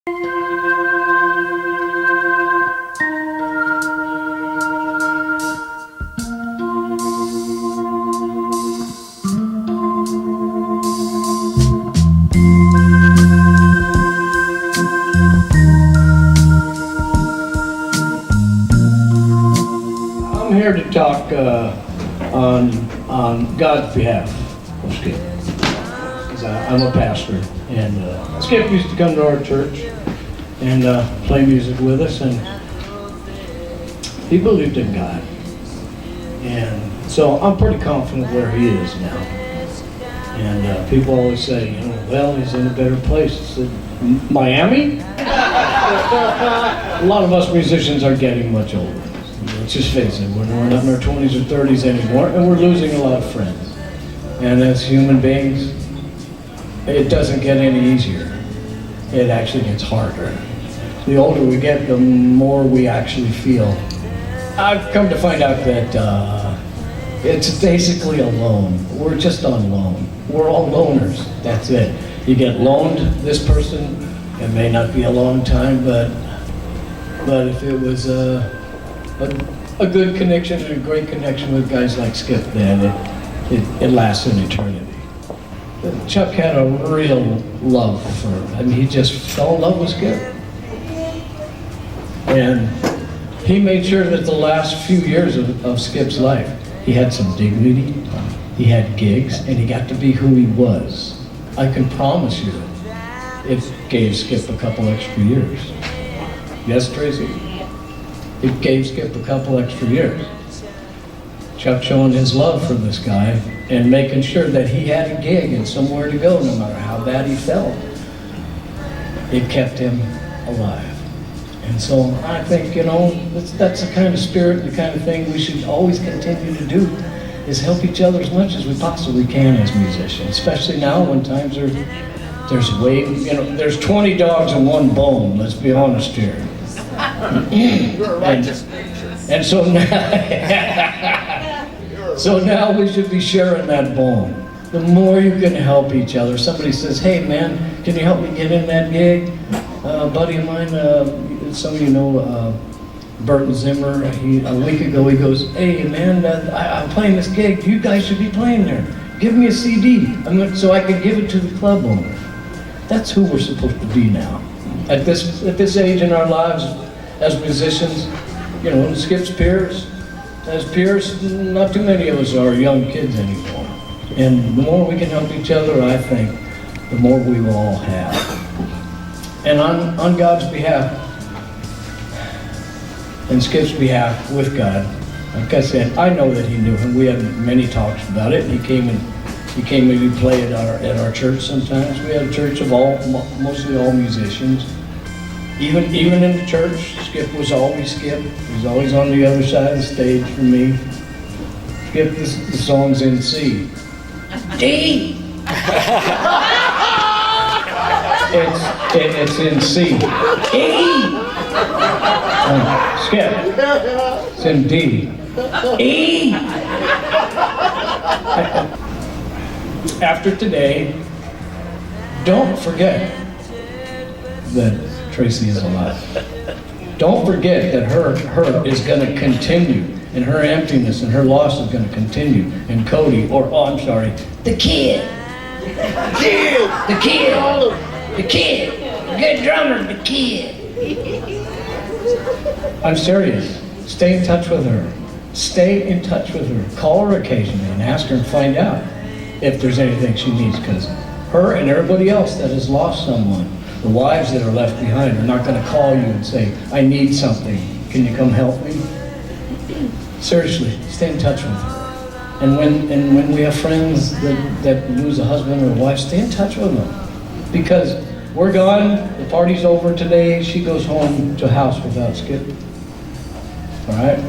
I'm here to talk on God's behalf of Skip. Because I'm a pastor, and Skip used to come to our church and play music with us, and he believed in God. And so I'm pretty confident where he is now. And people always say, you know, well, he's in a better place. I said, Miami? A lot of us musicians are getting much older. Let's just face it, we're not in our 20s or 30s anymore, and we're losing a lot of friends. And as human beings, it doesn't get any easier. It actually gets harder. The older we get, the more we actually feel. I've come to find out that it's basically a loan. We're just on loan. We're all loners, that's it. You get loaned this person, it may not be a long time, but if it was a good connection and a great connection with guys like Skip, then it lasts an eternity. Chuck had a real love for, I mean, he just fell in love with Skip. And he made sure that the last few years of Skip's life, he had some dignity, he had gigs, and he got to be who he was. I can promise you, it gave Skip a couple extra years. Yes, Tracy? It gave Skip a couple extra years. Chuck showing his love for this guy and making sure that he had a gig and somewhere to go no matter how bad he felt. It kept him alive. And so I think, you know, that's the kind of spirit, the kind of thing we should always continue to do, is help each other as much as we possibly can as musicians, especially now when times are, there's 20 dogs and one bone, let's be honest here. You're a righteous nature. And so now we should be sharing that bone. The more you can help each other. Somebody says, hey man, can you help me get in that gig? A buddy of mine, some of you know Burton Zimmer, a week ago he goes, hey man, I'm playing this gig, you guys should be playing there. Give me a CD so I can give it to the club owner. That's who we're supposed to be now. At this age in our lives as musicians, you know, Skip's peers, as peers, not too many of us are young kids anymore. And the more we can help each other, I think, the more we will all have. And on God's behalf, and Skip's behalf with God, like I said, I know that he knew him. We had many talks about it. He came and we play at our church sometimes. We had a church of mostly all musicians. Even in the church, Skip was always Skip. He was always on the other side of the stage for me. Skip, the song's in C. D! It's in C. E! Skip, it's in D. E! After today, don't forget that Tracy is alive. Don't forget that her is going to continue, and her emptiness and her loss is going to continue. And Cody, the kid, the good drummer, the kid. I'm serious. Stay in touch with her. Stay in touch with her. Call her occasionally and ask her and find out if there's anything she needs, because her and everybody else that has lost someone, the wives that are left behind, are not going to call you and say, I need something. Can you come help me? Seriously, stay in touch with her. And when we have friends that lose a husband or a wife, stay in touch with them. Because we're gone, the party's over today, she goes home to a house without Skip. All right?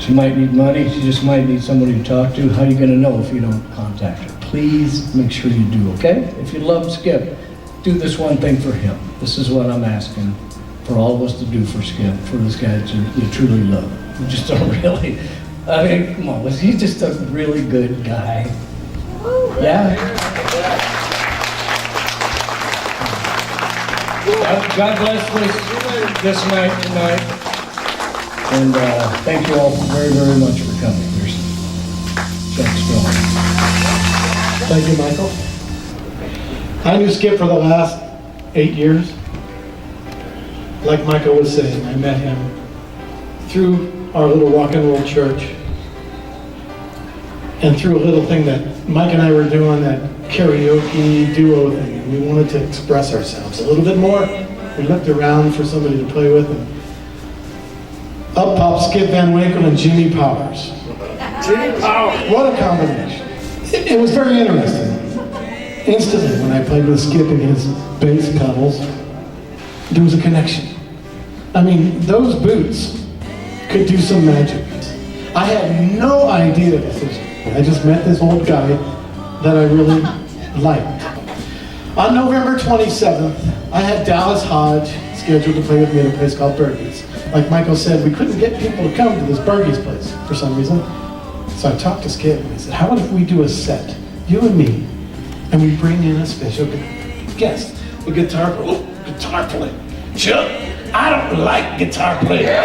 She might need money, she just might need somebody to talk to. How are you going to know if you don't contact her? Please make sure you do, okay? If you love Skip, do this one thing for him. This is what I'm asking for all of us to do for Skip, for this guy that you truly love. You just don't really, I mean, come on, was he just a really good guy? Yeah? God bless this night tonight. And thank you all very, very much for coming. Here's Chuck Strong. Thank you, Michael. I knew Skip for the last 8 years. Like Michael was saying, I met him through our little rock and roll church and through a little thing that Mike and I were doing, that karaoke duo thing, and we wanted to express ourselves a little bit more. We looked around for somebody to play with, and up popped Skip Van Winkle and Jimmy Powers. Jimmy Powers. What a combination. It was very interesting. Instantly, when I played with Skip and his bass pedals, there was a connection. I mean, those boots could do some magic. I had no idea this was. I just met this old guy that I really liked. On November 27th, I had Dallas Hodge scheduled to play with me at a place called Bergie's. Like Michael said, we couldn't get people to come to this Bergie's place for some reason. So I talked to Skip and I said, how about if we do a set, you and me, and we bring in a special guest, a guitar player. Chuck, I don't like guitar players.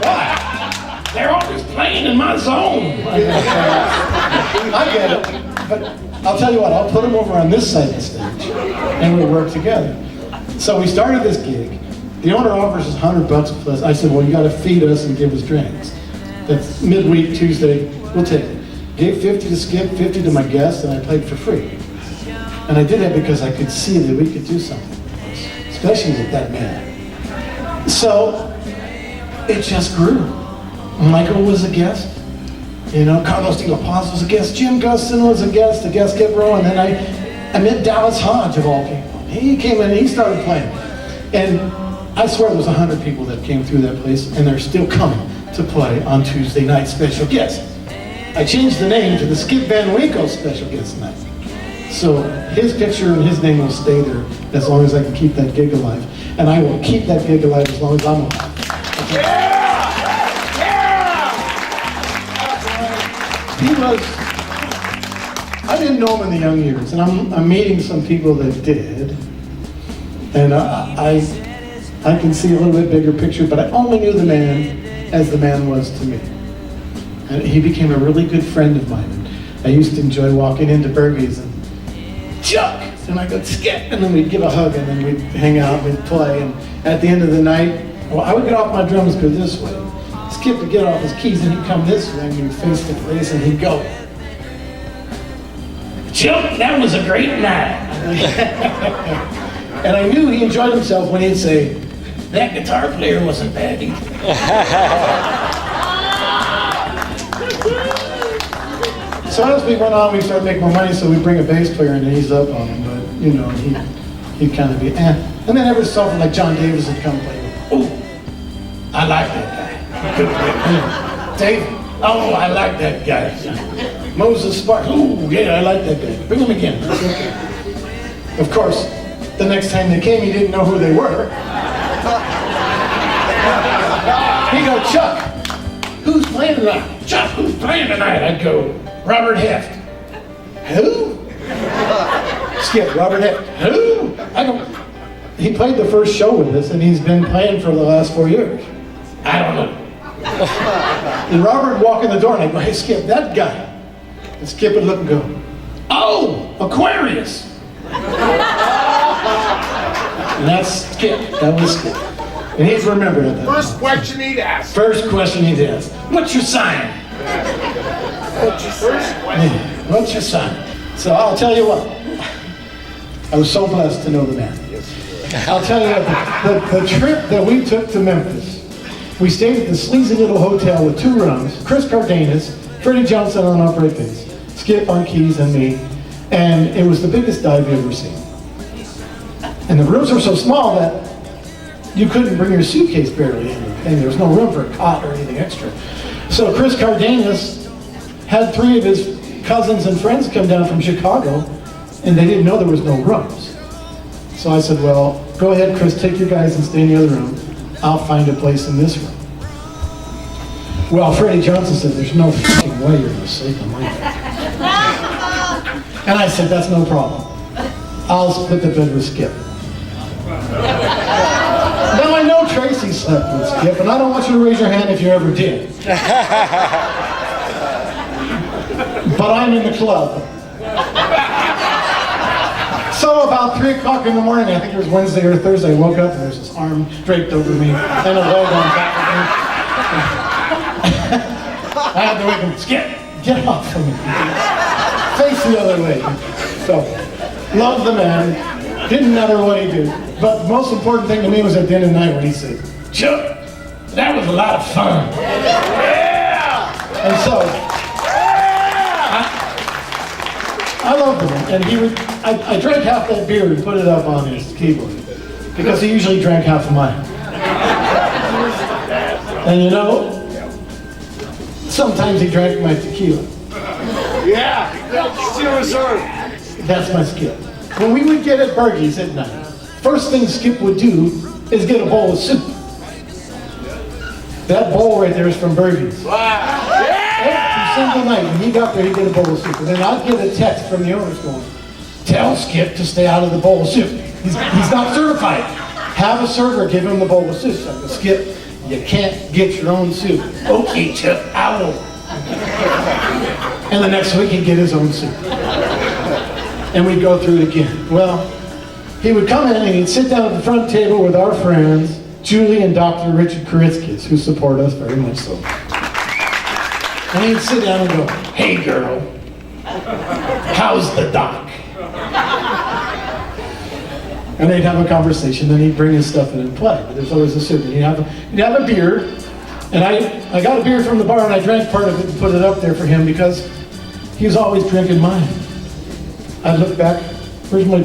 Why? They're always playing in my zone. I get it. But I'll tell you what, I'll put them over on this side of the stage and we'll work together. So we started this gig. The owner offers us $100 plus. I said, well, you got to feed us and give us drinks. That's midweek, Tuesday, we'll take it. Gave 50 to Skip, 50 to my guests, and I played for free. And I did that because I could see that we could do something, especially with that man. So it just grew. Michael was a guest, you know, Carlos de La Paz was a guest, Jim Guston was a guest, the guest kept growing, and then I met Dallas Hodge of all people. He came in and he started playing. And I swear there was 100 people that came through that place, and they're still coming to play on Tuesday night special guest. I changed the name to the Skip Van Winkle special guest night. So his picture and his name will stay there as long as I can keep that gig alive. And I will keep that gig alive as long as I'm alive. He was, I didn't know him in the young years, and I'm meeting some people that did. And I can see a little bit bigger picture, but I only knew the man as the man was to me. And he became a really good friend of mine. I used to enjoy walking into Bergie's and Chuck, and I go Skip, and then we'd give a hug, and then we'd hang out, we'd play, and at the end of the night, well, I would get off my drums, go this way. Skip would get off his keys, and he'd come this way, and we'd face to face, and he'd go, Chuck, that was a great night. And I knew he enjoyed himself when he'd say, that guitar player wasn't bad either. So as we went on, we started making more money, so we bring a bass player in and ease up on him, but, you know, he'd kind of be, eh. And then every so often, like John Davis would come play with, oh, I like that guy. Good player. Dave, oh, I like that guy. Moses Sparks, oh, yeah, I like that guy. Bring him again. Of course, the next time they came, he didn't know who they were. He'd go, Chuck, who's playing tonight? Chuck, who's playing tonight? I'd go, Robert Heft. Who? Skip, Robert Heft. Who? I don't. He played the first show with us, and he's been playing for the last 4 years. I don't know. And Robert would walk in the door, and I'd go, hey, Skip, that guy. And Skip would look and go, oh, Aquarius. And that's Skip. That was Skip. And he's remembered at that. First question he'd ask. First question he'd ask. What's your sign? What's your first question? What's your sign? So I'll tell you what. I was so blessed to know the man. I'll tell you what, the trip that we took to Memphis, we stayed at the sleazy little hotel with 2 rooms, Chris Cardenas, Freddie Johnson on upright bass, Skip on keys, and me, and it was the biggest dive you've ever seen. And the rooms were so small that you couldn't bring your suitcase barely in, and there was no room for a cot or anything extra. So Chris Cardenas had 3 of his cousins and friends come down from Chicago, and they didn't know there was no rooms. So I said, well, go ahead, Chris, take your guys and stay in the other room. I'll find a place in this room. Well, Freddie Johnson said, there's no fucking way you're going to sleep in my bed. And I said, that's no problem. I'll split the bed with Skip. Now I know Tracy slept with Skip, and I don't want you to raise your hand if you ever did. But I'm in the club. So about 3 o'clock in the morning, I think it was Wednesday or Thursday, I woke up and there's this arm draped over me and a leg on top of me. I had to wake him, Skip, get off of me. Face the other way. So, love the man. Didn't matter what he did. But the most important thing to me was at the end of the night when he said, Chuck, that was a lot of fun. Yeah! And so, I loved him. And he would, I drank half that beer and put it up on his keyboard. Because he usually drank half of mine. And you know, sometimes he drank my tequila. Yeah, still reserve. That's my Skip. When we would get at Bergie's at night, first thing Skip would do is get a bowl of soup. That bowl right there is from Bergie's. Wow. Every single night when he got there, he'd get a bowl of soup. And then I'd get a text from the owners going, tell Skip to stay out of the bowl of soup. He's not certified. Have a server give him the bowl of soup. So I go, Skip, you can't get your own soup. Okay, Chuck, I will. And the next week he'd get his own soup. And we'd go through it again. Well, he would come in and he'd sit down at the front table with our friends, Julie and Dr. Richard Koritzkis, who support us very much so. And he'd sit down and go, hey girl, how's the doc? And they'd have a conversation, then he'd bring his stuff in and play. But there's always a soup. And he'd have a beer, and I got a beer from the bar and I drank part of it and put it up there for him because he was always drinking mine. I look back, where's my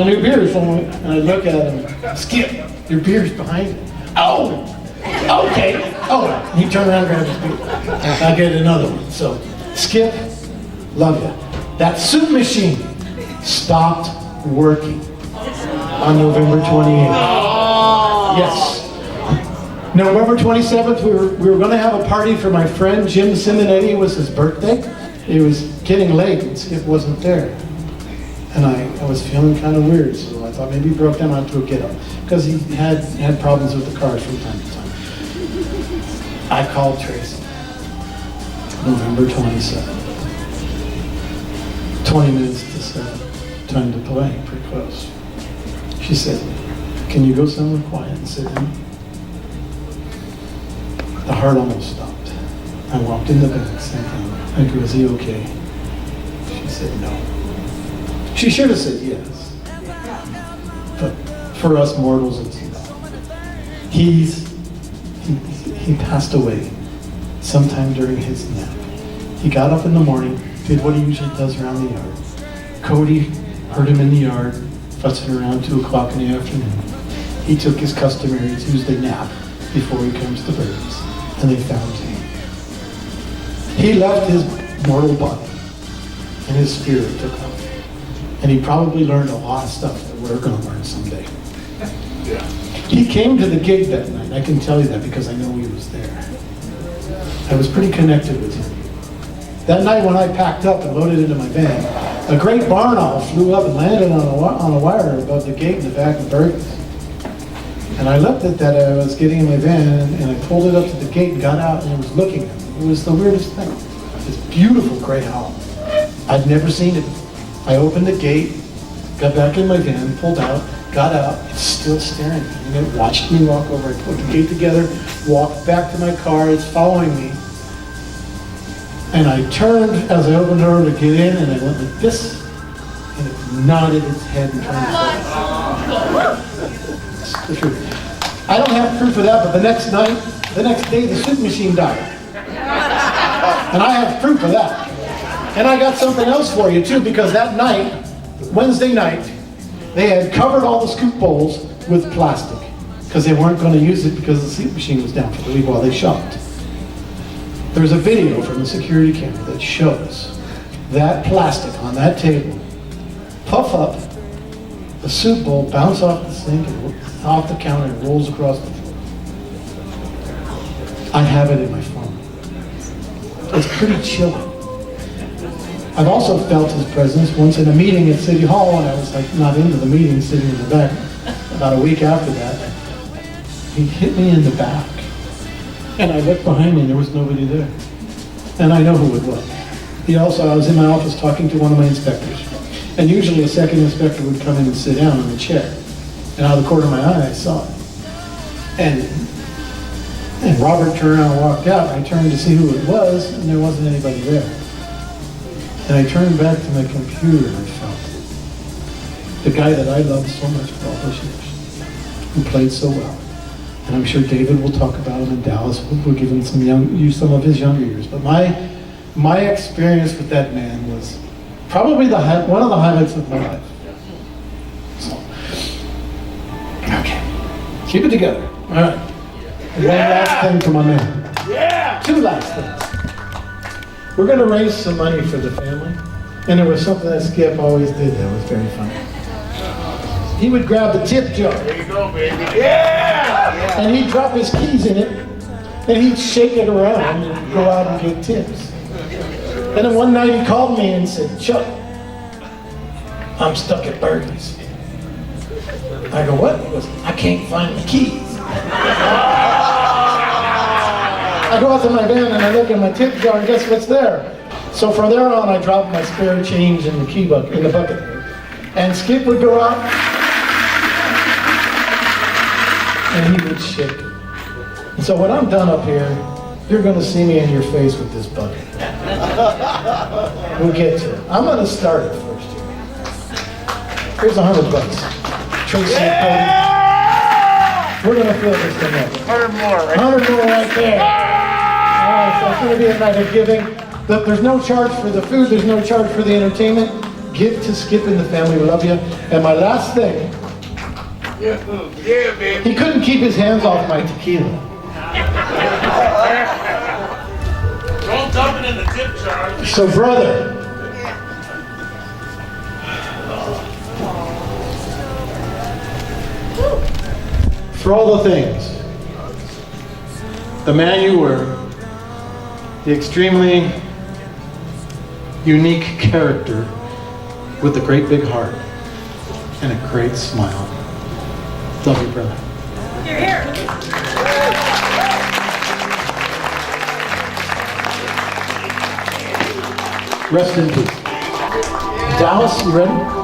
new beer is from, and I look at him, Skip, your beer's behind me. Oh, okay. Oh, he turned around and grabbed his beer. I get another one. So, Skip, love you. That soup machine stopped working on November 28th. Yes. November 27th, we were going to have a party for my friend Jim Simonetti. It was his birthday. It was getting late and Skip wasn't there. And I was feeling kind of weird, so I thought maybe he broke down onto a get-up. Because he had problems with the cars from time to time. I called Tracy. November 27th. 20 minutes to 7. Time to play, pretty close. She said, can you go somewhere quiet and sit down? The heart almost stopped. I walked in the bed and sat down. I go, is he okay? She said no. She should have said yes. But for us mortals, it's no. He passed away sometime during his nap. He got up in the morning, did what he usually does around the yard. Cody heard him in the yard, fussing around 2 o'clock in the afternoon. He took his customary Tuesday nap before he comes to birds, and they found him. He left his mortal body, and his spirit took off. And he probably learned a lot of stuff that we're going to learn someday. Yeah. He came to the gig that night. I can tell you that because I know he was there. I was pretty connected with him. That night when I packed up and loaded into my van, a great barn owl flew up and landed on a wire above the gate in the back of Bergie's. And I looked at that, I was getting in my van, and I pulled it up to the gate and got out, and it was looking at me. It was the weirdest thing. This beautiful gray owl. I'd never seen it. I opened the gate, got back in my van, pulled out, got out, it's still staring at me. And it watched me walk over. I put the gate together, walked back to my car, it's following me. And I turned as I opened the door to get in, and I went like this, and it nodded its head and turned its head. It's the truth. I don't have proof of that, but the next day, the soup machine died. And I have proof of that. And I got something else for you too, because that night, Wednesday night, they had covered all the scoop bowls with plastic because they weren't going to use it because the soup machine was down for the week while they shopped. There's a video from the security camera that shows that plastic on that table puff up, the soup bowl bounce off the sink and off the counter and rolls across the floor. I have it in my phone. It's pretty chilling. I've also felt his presence once in a meeting at City Hall, and I was like not into the meeting, sitting in the back. About a week after that, he hit me in the back. And I looked behind me and there was nobody there. And I know who it was. I was in my office talking to one of my inspectors. And usually a second inspector would come in and sit down in a chair. And out of the corner of my eye, I saw it. And Robert turned around and walked out. I turned to see who it was, and there wasn't anybody there. And I turned back to my computer and I felt it. The guy that I loved so much for all those years, who played so well. And I'm sure David will talk about him in Dallas. We'll give him some of his younger years. But my experience with that man was probably one of the highlights of my life. So, okay, keep it together. All right. One last thing for my man. Yeah! Two last things. We're going to raise some money for the family. And there was something that Skip always did that was very funny. He would grab the tip jar. There you go, baby. Yeah! And he'd drop his keys in it. And he'd shake it around and go out and get tips. And then one night he called me and said, "Chuck, I'm stuck at Burton's." I go, "What?" He goes, "I can't find my keys." I go out to my van and I look in my tip jar and guess what's there? So from there on I dropped my spare change in the key bucket, in the bucket. And Skip would go out and he would shake it. And so when I'm done up here, you're going to see me in your face with this bucket. We'll get to it. I'm going to start it first here. Here's $100. Tracy and Cody. We're going to fill this thing up. 100 more, right? 100 more right there. All right, so it's going to be a night of giving. There's no charge for the food. There's no charge for the entertainment. Give to Skip and the family. We love you. And my last thing. Yeah, baby. He couldn't keep his hands off my tequila. Don't dump it in the tip jar. So, brother. For all the things, the man you were, the extremely unique character with a great big heart and a great smile. Love you, brother. You're here. Rest in peace. Dallas, you ready?